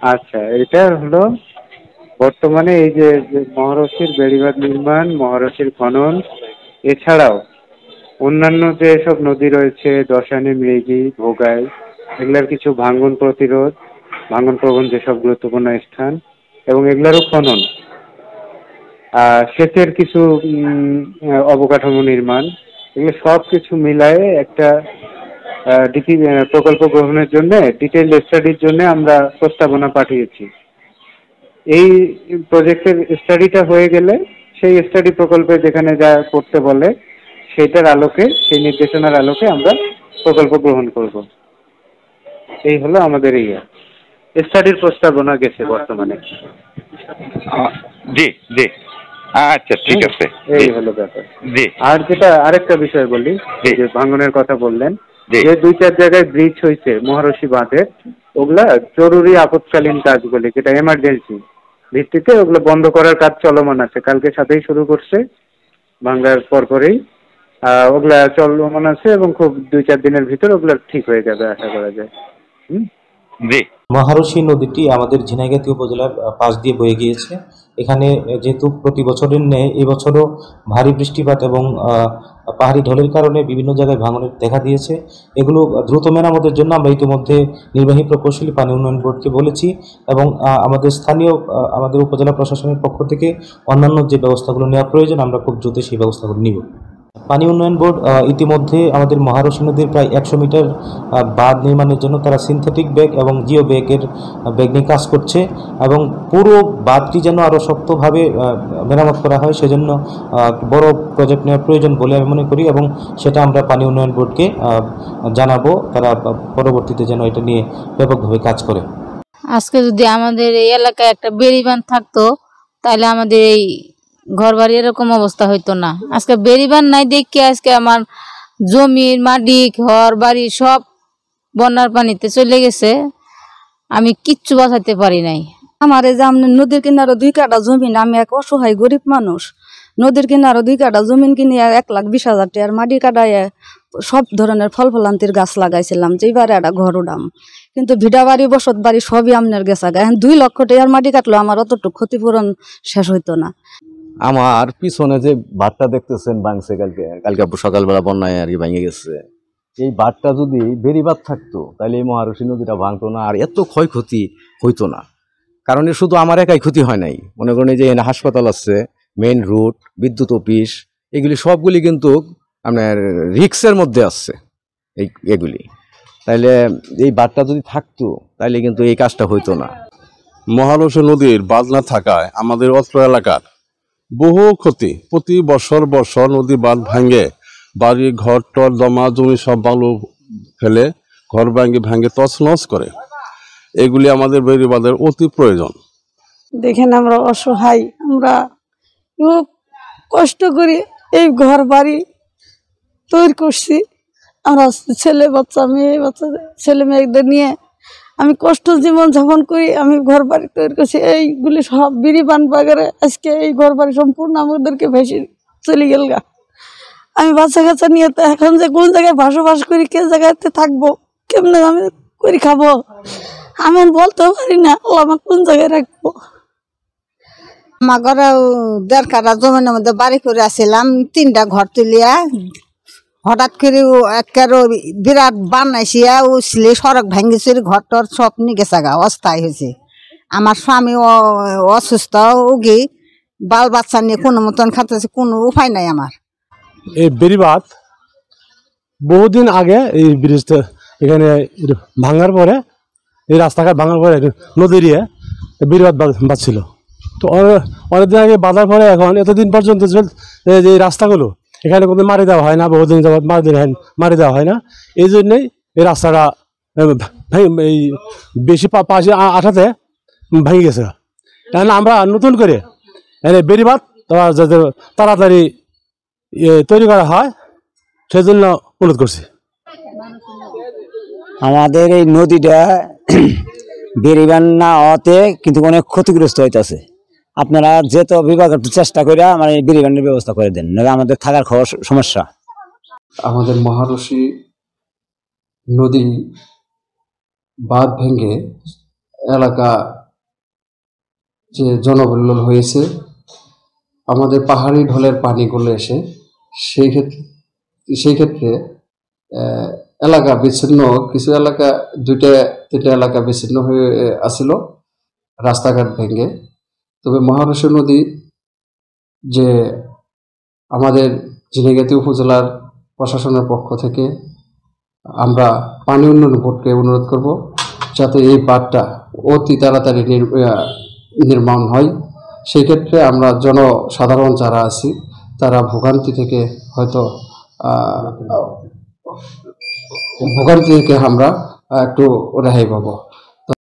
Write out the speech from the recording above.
আচ্ছা, এটা হলো বর্তমানে এই যে যে মহারশির বেড়িবাঁধ নির্মাণ, মহারশির খনন, এছাড়াও অন্যান্য যে সব নদী রয়েছে দশানী, মৃগী, ভোগাই, এগুলার কিছু ভাঙন প্রতিরোধ, ভাঙন প্রবণ যেসব গুরুত্বপূর্ণ স্থান এবং এগুলারও খনন, সেচের কিছু অবকাঠামো নির্মাণ, এগুলো সব কিছু মিলায়ে একটা ডিপি প্রকল্প গ্রহণের জন্য ডিটেইল স্টাডির জন্য আমরা প্রস্তাবনা পাঠিয়েছি। এই প্রজেক্টের স্টাডিটা হয়ে গেলে সেই স্টাডি প্রকল্পে যেখানে যা করতে বলে সেটার আলোকে, সেই নির্দেশনার আলোকে আমরা প্রকল্প গ্রহণ করব। এই হলো আমাদের স্টাডির প্রস্তাবনা গেছে বর্তমানে। জি জি, আচ্ছা ঠিক আছে, এই হলো ব্যাপার। জি। আর যেটা আরেকটা বিষয় বলি, যে ভাঙনের কথা বললেন, যে 2-4 জায়গায় ব্রিজ হয়েছে মহারশি বাঁধের, ওগুলা জরুরি আপৎকালীন কাজ বলে, যেটা এমার্জেন্সি ভিত্তিতে ওগুলো বন্ধ করার কাজ চলমান আছে, কালকে সাথেই শুরু করছে, ভাঙার পরপরেই ওগুলা চলমান আছে এবং খুব 2-4 দিনের ভিতর ওগুলা ঠিক হয়ে যাবে আশা করা যায়। জি। মহারশী নদীটি আমাদের ঝিনাইগাতী উপজেলার পাশ দিয়ে বয়ে গিয়েছে। এখানে যেহেতু প্রতি বছরের ন্যায় এবছরও ভারী বৃষ্টিপাত এবং পাহাড়ি ঢলের কারণে বিভিন্ন জায়গায় ভাঙনের দেখা দিয়েছে। এগুলো দ্রুত মেরামতের জন্য আমরা ইতিমধ্যে নির্বাহী প্রকৌশলী পানি উন্নয়ন বোর্ডকে বলেছি এবং আমাদের স্থানীয় আমাদের উপজেলা প্রশাসনের পক্ষ থেকে অন্যান্য যে ব্যবস্থাগুলো নেওয়া প্রয়োজন আমরা খুব দ্রুত সেই ব্যবস্থাগুলো নিব। পানি উন্নয়ন বোর্ড ইতিমধ্যে আমাদের মহারশী নদীর প্রায় 100 মিটার বাঁধ নির্মাণের জন্য তারা সিনথেটিক ব্যাগ এবং জিও ব্যাগের ব্যাগ নিয়ে কাজ করছে এবং পুরো বাঁধটি যেন আরও শক্তভাবে মেরামত করা হয় সেজন্য বড় প্রজেক্ট নেওয়ার প্রয়োজন বলে আমি মনে করি এবং সেটা আমরা পানি উন্নয়ন বোর্ডকে জানাবো, তারা পরবর্তীতে যেন এটা নিয়ে ব্যাপকভাবে কাজ করে। আজকে যদি আমাদের এই এলাকায় একটা বেড়িবাঁধ থাকতো তাহলে আমাদের এই ঘর বাড়ি এরকম অবস্থা হইতো না। আজকে বেড়িবাঁধ নাই দেখে আজকে আমার জমির মাটি, ঘর বাড়ি সব বন্যার পানিতে চলে গেছে, আমি কিচ্ছু বাঁচাতে পারি নাই। আমার এই যে নদীর কিনারে 2 কাঠা জমিন, আমি এক অসহায় গরিব মানুষ, নদীর কিনারে 2 কাঠা জমিন কিনে 1,20,000 টাকার মাটি কাটায় সব ধরনের ফল ফলান্তির গাছ লাগাইছিলাম, যেবারে একটা ঘর উঠাম, কিন্তু ভিটা বাড়ি বসত বাড়ি সবই আমনের গেছা গায়ে। 2 লক্ষ টাকার মাটি কাটলো, আমার অতটুকু ক্ষতিপূরণ শেষ হইতো না। আমার পিছনে যে বাঁধটা দেখতেছেন ভাঙছে, কালকে সকালবেলা বন্যায় আর কি ভেঙে গেছে। এই বাঁধটা যদি বেড়িবাঁধ থাকতো তাহলে এই মহারশী নদীটা ভাঙতো না আর এত ক্ষয়ক্ষতি হইতো না। কারণ এর শুধু আমার একাই ক্ষতি হয় নাই, মনে করেন যে এখানে হাসপাতাল আছে, মেইন রুট, বিদ্যুৎ অফিস, এগুলি সবগুলি কিন্তু আপনার রিক্সের মধ্যে আসছে এগুলি। তাইলে এই বাঁধটা যদি থাকতো তাহলে কিন্তু এই কাজটা হইতো না। মহারশী নদীর বাঁধ না থাকায় আমাদের অত্র এলাকার বহু ক্ষতি, প্রতি বছর নদী বাঁধ ভাঙে বাড়ি ঘর টর জমা জমি সব বালু ফেলে ঘর ভাঙে তছনছ করে। এগুলি আমাদের বেড়িবাঁধের অতি প্রয়োজন। দেখেন আমরা অসহায়, আমরা খুব কষ্ট করি এই ঘর বাড়ি তৈরি করছি। আমরা ছেলে বাচ্চা, মেয়ে বাচ্চা, ছেলে মেয়েদের নিয়ে আমি কষ্ট জীবন যাপন করি। আমি ঘর বাড়ি তৈরি করছি, এইগুলি সব বেড়িবাঁধ বাগারে আজকে এই ঘর বাড়ি সম্পূর্ণ আমাদেরকে ভেসে চলে গেল গা। আমি বাচ্চা কাচ্চা নিয়ে তো এখন যে কোন জায়গায় বসবাস করি, কে জায়গাতে থাকবো, কেমনে আমি করে খাবো, আমি বলতেও পারি না আমার কোন জায়গায় রাখবো। আমার ঘরে 1.5 কাঠা জমির মধ্যে বাড়ি করে আসছিলাম, 3টা ঘর তুলিয়া হঠাৎ করে একেবারে বিরাট বানাইছিয়া উছলে সড়ক ভাঙিছে, ঘর টর সব নিয়ে গেছে গা, অস্থায়ী হয়েছে। আমার স্বামী অসুস্থ, উগি বাল বাচ্চা নিয়ে কোনো মতন খাতেছে, কোনো উপায় নাই আমার। এই বেড়িবাঁধ বহুদিন আগে এই ব্রিজটা এখানে ভাঙার পরে, এই রাস্তাঘাট ভাঙার পরে নদীর বেড়িবাঁধ বাঁধছিল। তো অনেকদিন আগে বাঁধার পরে এখন এতদিন পর্যন্ত যে রাস্তাগুলো এখানে কোনো মারি দেওয়া হয় না, বহুদিন যাবৎ মারি দেওয়া হয় না। এই জন্যই এই রাস্তাটা এই বেশি পাশে আঠাতে ভেঙে গেছে। এখন আমরা নতুন করে বেড়িবাঁধ যাতে তাড়াতাড়ি তৈরি করা হয় সেজন্য অনুরোধ করছি। আমাদের এই নদীটা বেড়িবাঁধ না হতে কিন্তু অনেক ক্ষতিগ্রস্ত হইতেছে। আপনারা যেহেতু বিভাগ একটু চেষ্টা করে আমার এই বেড়িবাঁধের ব্যবস্থা করে দেন, নাহলে আমাদের থাকার সমস্যা। আমাদের মহারশী নদী বাঁধ ভেঙে এলাকা যে জনবহুল হয়েছে, আমাদের পাহাড়ি ঢলের পানিগুলো এসে সেই ক্ষেত্রে এলাকা বিচ্ছিন্ন, কিছু এলাকা 2-3টা এলাকা বিচ্ছিন্ন হয়ে আসছিল রাস্তাঘাট ভেঙে। তবে মহারশী নদী যে আমাদের ঝিনাইগাতি উপজেলার প্রশাসনের পক্ষ থেকে আমরা পানি উন্নয়ন বোর্ডকে অনুরোধ করব যাতে এই বাঁধটা অতি তাড়াতাড়ি নির্মাণ হয়। সেই ক্ষেত্রে আমরা জনসাধারণ যারা আছি তারা ভোগান্তি থেকে হয়তো আমরা একটু রেহাই পাবো।